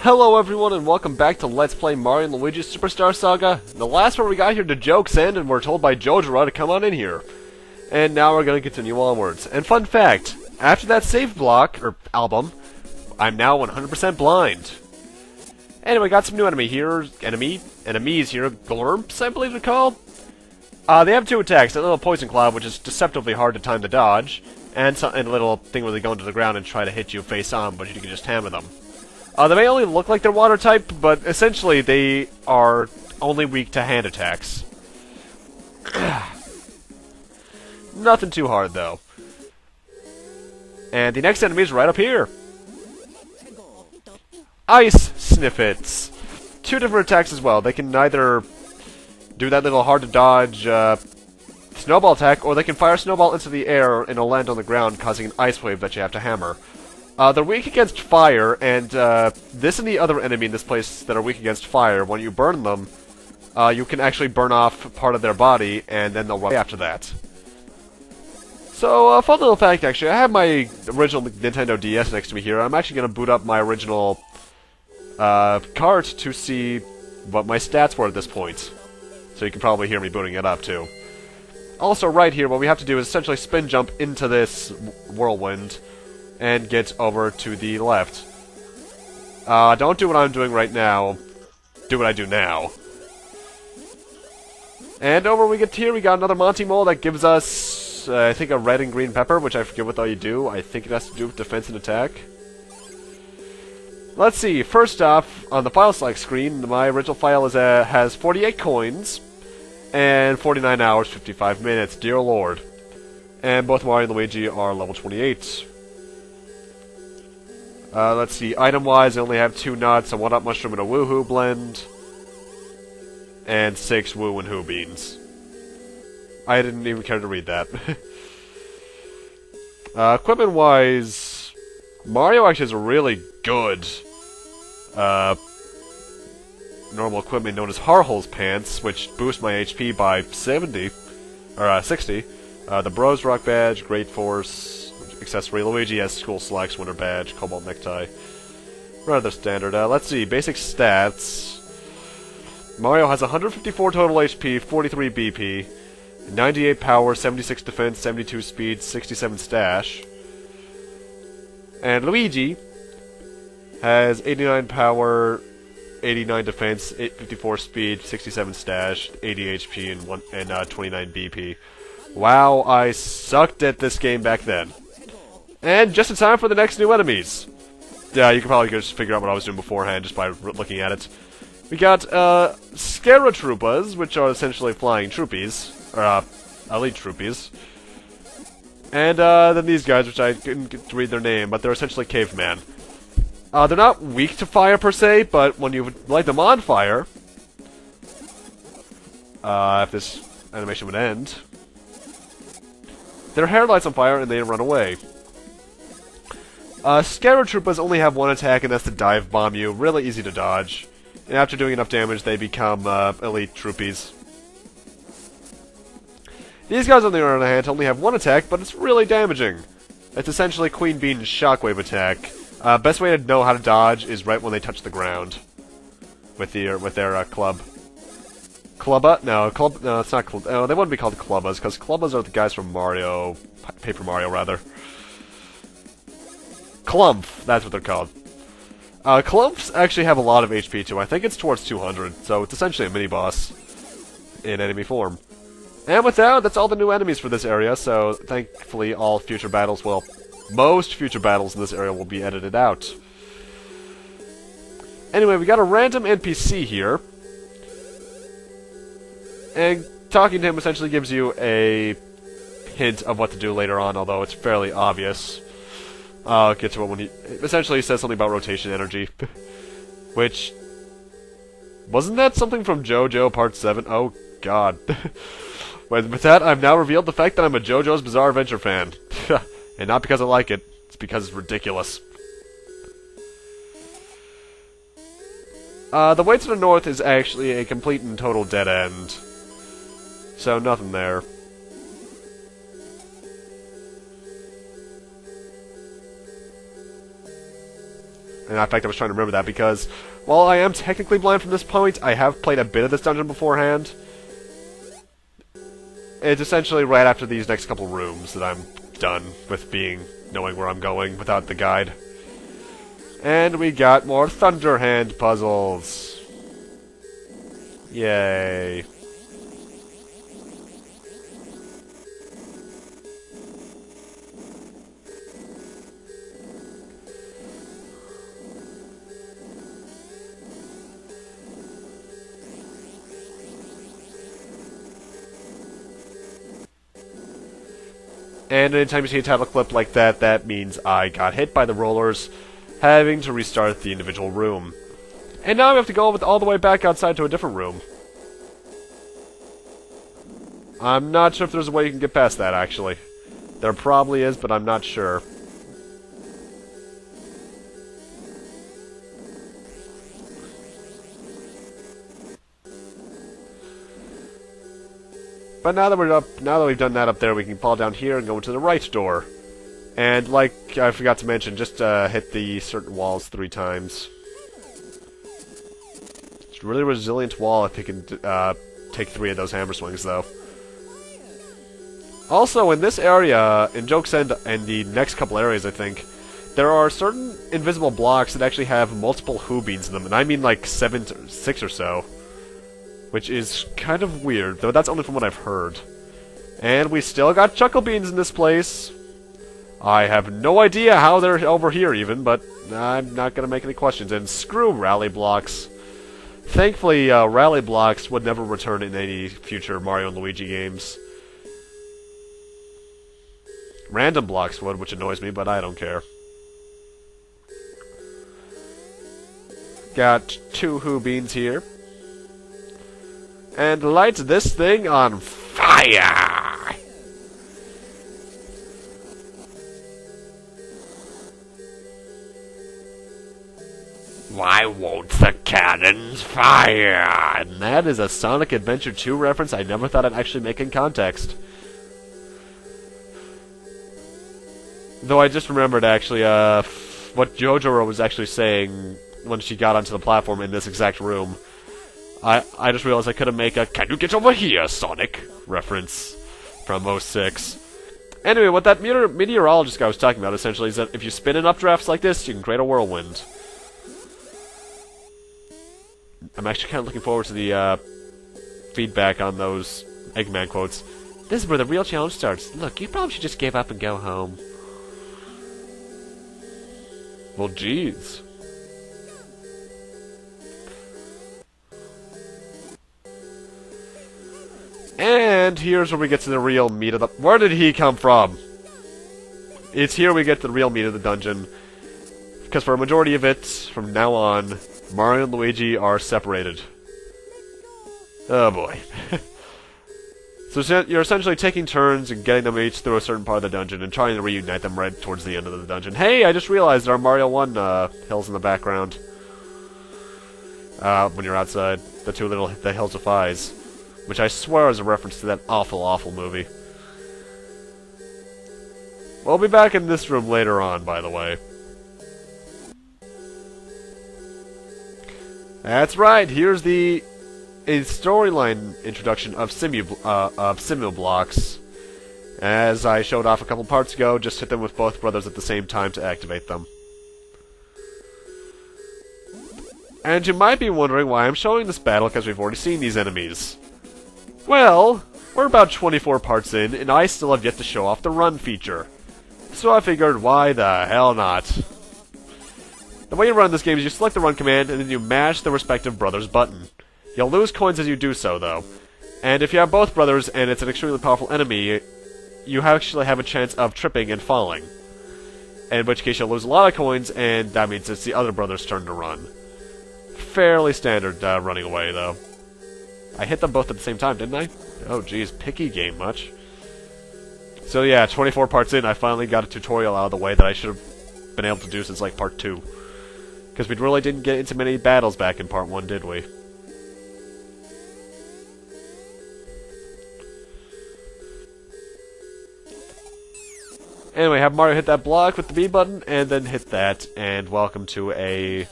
Hello everyone and welcome back to Let's Play Mario & Luigi Superstar Saga. The last one we got here to jokes end and we're told by Jojoro to come on in here. And now we're going to continue onwards. And fun fact, after that save block, or album, I'm now 100% blind. Anyway, got some new enemies here, Glurps, I believe they're called. They have two attacks, a little poison cloud, which is deceptively hard to time to dodge, and a little thing where they go into the ground and try to hit you face on, but you can just hammer them. They may only look like they're water type, but essentially they are only weak to hand attacks. Nothing too hard, though. And the next enemy is right up here. Ice Sniffets. Two different attacks as well. They can either do that little hard-to-dodge snowball attack, or they can fire a snowball into the air and it'll land on the ground, causing an ice wave that you have to hammer. They're weak against fire, and this and the other enemy in this place that are weak against fire, when you burn them, you can actually burn off part of their body, and then they'll run away after that. So, fun little fact, actually, I have my original Nintendo DS next to me here. I'm actually going to boot up my original cart to see what my stats were at this point. So you can probably hear me booting it up, too. Also, right here, what we have to do is essentially spin jump into this whirlwind and get over to the left. Don't do what I'm doing right now. Do what I do now. And over we get here, we got another Monty Mole that gives us, I think, a red and green pepper, which I forget what they do. I think it has to do with defense and attack. Let's see, first off, on the file select screen, my original file is has 48 coins, and 49 hours, 55 minutes, dear lord. And both Mario and Luigi are level 28. Let's see, item-wise, I only have 2 nuts, a 1-up mushroom and a woohoo blend, and 6 woo and hoo beans. I didn't even care to read that. Equipment-wise, Mario actually has a really good normal equipment known as Harhole's Pants, which boost my HP by 60. The Bros Rock Badge, Great Force, accessory. Luigi has School Slacks, Winter Badge, Cobalt Necktie. Rather standard. Let's see, basic stats. Mario has 154 total HP, 43 BP, 98 power, 76 defense, 72 speed, 67 stash. And Luigi has 89 power, 89 defense, 54 speed, 67 stash, 80 HP, and 29 BP. Wow, I sucked at this game back then. And just in time for the next new enemies. Yeah, you can probably just figure out what I was doing beforehand just by looking at it. We got Scaratrupas, which are essentially flying troopies, or elite troopies. And then these guys, which I couldn't get to read their name, but they're essentially caveman. They're not weak to fire per se, but when you light them on fire, if this animation would end, their hair lights on fire and they run away. Scaratrupas only have 1 attack, and that's to dive bomb you. Really easy to dodge. And after doing enough damage, they become elite troopies. These guys, on the other hand, only have 1 attack, but it's really damaging. It's essentially Queen Bean's shockwave attack. Best way to know how to dodge is right when they touch the ground with their club. Clubba? No, it's not club. No, they wouldn't be called clubbas, because clubbas are the guys from Mario, Paper Mario, rather. Clumph, that's what they're called. Clumps actually have a lot of HP too. I think it's towards 200, so it's essentially a mini-boss in enemy form. And with that, that's all the new enemies for this area, so thankfully all future battles, well, most future battles in this area will be edited out. Anyway, we got a random NPC here. And talking to him essentially gives you a hint of what to do later on, although it's fairly obvious. I'll get to it when he essentially says something about rotation energy. Which, wasn't that something from JoJo Part 7? Oh, God. With that, I've now revealed the fact that I'm a JoJo's Bizarre Adventure fan. And not because I like it, it's because it's ridiculous. The way to the north is actually a complete and total dead end. So, nothing there. And in fact, I was trying to remember that because, while I am technically blind from this point, I have played a bit of this dungeon beforehand. It's essentially right after these next couple rooms that I'm done with knowing where I'm going without the guide. And we got more Thunderhand puzzles. Yay. And anytime you see a title clip like that, that means I got hit by the rollers, having to restart the individual room. And now we have to go all the way back outside to a different room. I'm not sure if there's a way you can get past that, actually. There probably is, but I'm not sure. But now that we've done that up there, we can fall down here and go into the right door. And like I forgot to mention, just hit the certain walls 3 times. It's a really resilient wall if you can take 3 of those hammer swings, though. Also, in this area, in Joke's End and the next couple areas, I think, there are certain invisible blocks that actually have multiple Who beans in them, and I mean like 6 or so. Which is kind of weird, though that's only from what I've heard. And we still got Chuckle Beans in this place. I have no idea how they're over here even, but I'm not going to make any questions. And screw rally blocks. Thankfully, rally blocks would never return in any future Mario and Luigi games. Random blocks would, which annoys me, but I don't care. Got 2 Who Beans here. And light this thing on fire! Why won't the cannons fire? And that is a Sonic Adventure 2 reference I never thought I'd actually make in context. Though I just remembered, actually, what JoJo was actually saying when she got onto the platform in this exact room. I just realized I could have made a "Can you get over here, Sonic?" reference from 06. Anyway, what that meteorologist guy was talking about, essentially, is that if you spin in updrafts like this, you can create a whirlwind. I'm actually kind of looking forward to the feedback on those Eggman quotes. This is where the real challenge starts. Look, you probably should just give up and go home. Well, jeez. And here's where we get to the real meat of the... Where did he come from? It's here we get to the real meat of the dungeon. Because for a majority of it, from now on, Mario and Luigi are separated. Oh boy. So you're essentially taking turns and getting them each through a certain part of the dungeon and trying to reunite them right towards the end of the dungeon. Hey, I just realized there are Mario 1 hills in the background. When you're outside. The Hills of Fies. Which I swear is a reference to that awful, awful movie. We'll be back in this room later on, by the way. That's right, here's a storyline introduction of Simu blocks. As I showed off a couple parts ago, just hit them with both brothers at the same time to activate them. And you might be wondering why I'm showing this battle, because we've already seen these enemies. Well, we're about 24 parts in, and I still have yet to show off the run feature. So I figured, why the hell not? The way you run this game is you select the run command, and then you mash the respective brother's button. You'll lose coins as you do so, though. And if you have both brothers, and it's an extremely powerful enemy, you actually have a chance of tripping and falling. In which case you'll lose a lot of coins, and that means it's the other brother's turn to run. Fairly standard running away, though. I hit them both at the same time, didn't I? Oh, geez, picky game much. So yeah, 24 parts in, I finally got a tutorial out of the way that I should have been able to do since, like, part 2. Because we really didn't get into many battles back in part 1, did we? Anyway, have Mario hit that block with the B button, and then hit that, and welcome to a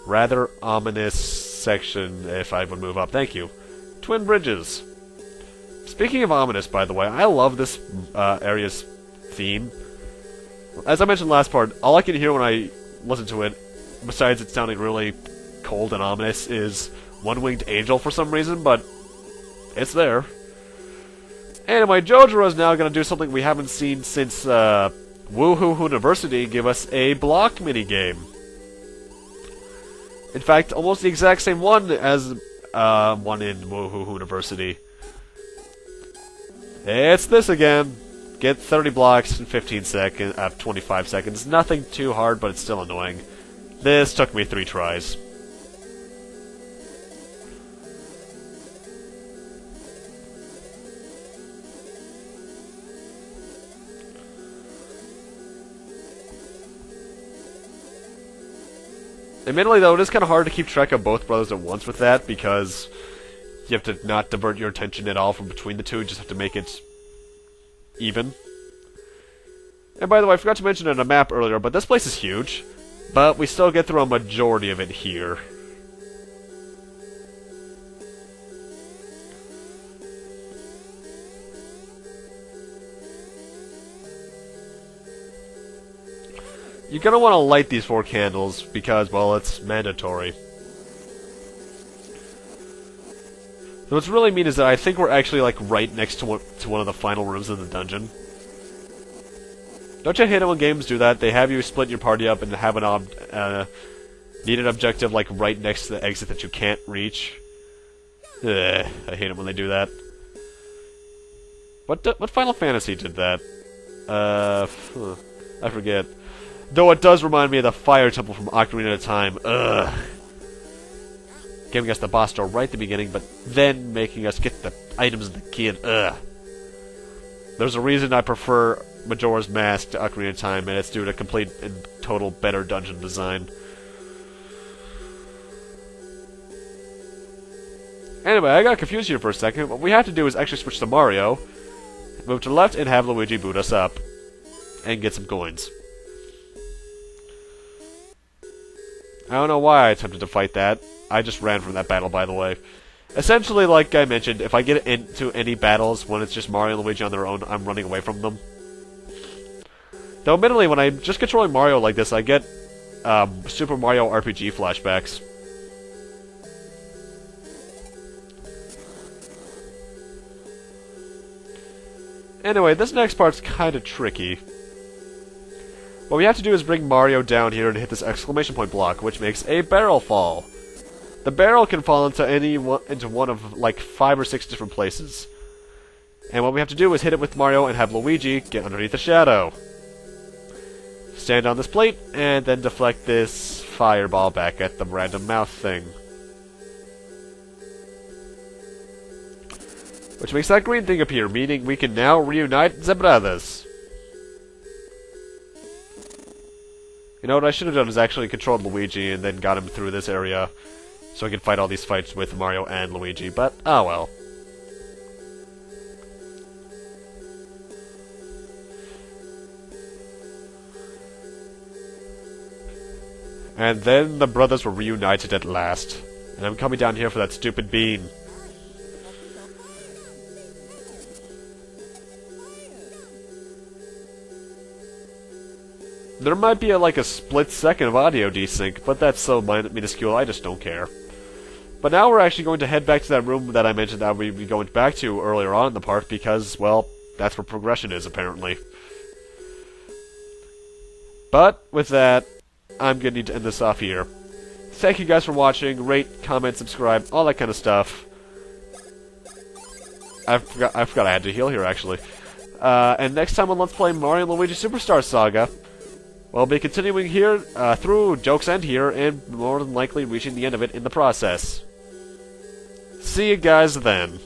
rather ominous section, if I would move up. Thank you. Twin Bridges. Speaking of ominous, by the way, I love this area's theme. As I mentioned last part, all I can hear when I listen to it, besides it sounding really cold and ominous, is One-Winged Angel for some reason, but it's there. Anyway, Jojuro is now going to do something we haven't seen since Woohoo University give us a block minigame. In fact, almost the exact same one as one in Woohoo University. It's this again. Get 30 blocks in 15 seconds, 25 seconds. Nothing too hard, but it's still annoying. This took me 3 tries. Admittedly, though, it is kind of hard to keep track of both brothers at once with that, because you have to not divert your attention at all from between the two, you just have to make it even. And by the way, I forgot to mention it on a map earlier, but this place is huge, but we still get through a majority of it here. You're gonna want to light these 4 candles, because, well, it's mandatory. So what's really mean is that I think we're actually, like, right next to one of the final rooms in the dungeon. Don't you hate it when games do that? They have you split your party up and have an needed objective, like, right next to the exit that you can't reach. Ugh, I hate it when they do that. What Final Fantasy did that? I forget. Though it does remind me of the Fire Temple from Ocarina of Time. Ugh. Giving us the boss door right at the beginning, but then making us get the items in the key and ugh. There's a reason I prefer Majora's Mask to Ocarina of Time, and it's due to complete and total better dungeon design. Anyway, I got confused here for a second. What we have to do is actually switch to Mario, move to the left, and have Luigi boot us up, and get some coins. I don't know why I attempted to fight that. I just ran from that battle, by the way. Essentially, like I mentioned, if I get into any battles when it's just Mario and Luigi on their own, I'm running away from them. Though, admittedly, when I'm just controlling Mario like this, I get Super Mario RPG flashbacks. Anyway, this next part's kind of tricky. What we have to do is bring Mario down here and hit this exclamation point block, which makes a barrel fall. The barrel can fall into one of like 5 or 6 different places. And what we have to do is hit it with Mario and have Luigi get underneath the shadow. Stand on this plate, and then deflect this fireball back at the random mouth thing. Which makes that green thing appear, meaning we can now reunite the brothers. You know what I should have done is actually controlled Luigi and then got him through this area so I could fight all these fights with Mario and Luigi, but oh well. And then the brothers were reunited at last. And I'm coming down here for that stupid bean. There might be like a split second of audio desync, but that's so minuscule I just don't care. But now we're actually going to head back to that room that I mentioned that we'd be going back to earlier on in the part, because, well, that's where progression is, apparently. But, with that, I'm going to need to end this off here. Thank you guys for watching. Rate, comment, subscribe, all that kind of stuff. I forgot I had to heal here, actually. And next time on Let's Play Mario & Luigi Superstar Saga, we'll be continuing here through Joke's End here, and more than likely reaching the end of it in the process. See you guys then.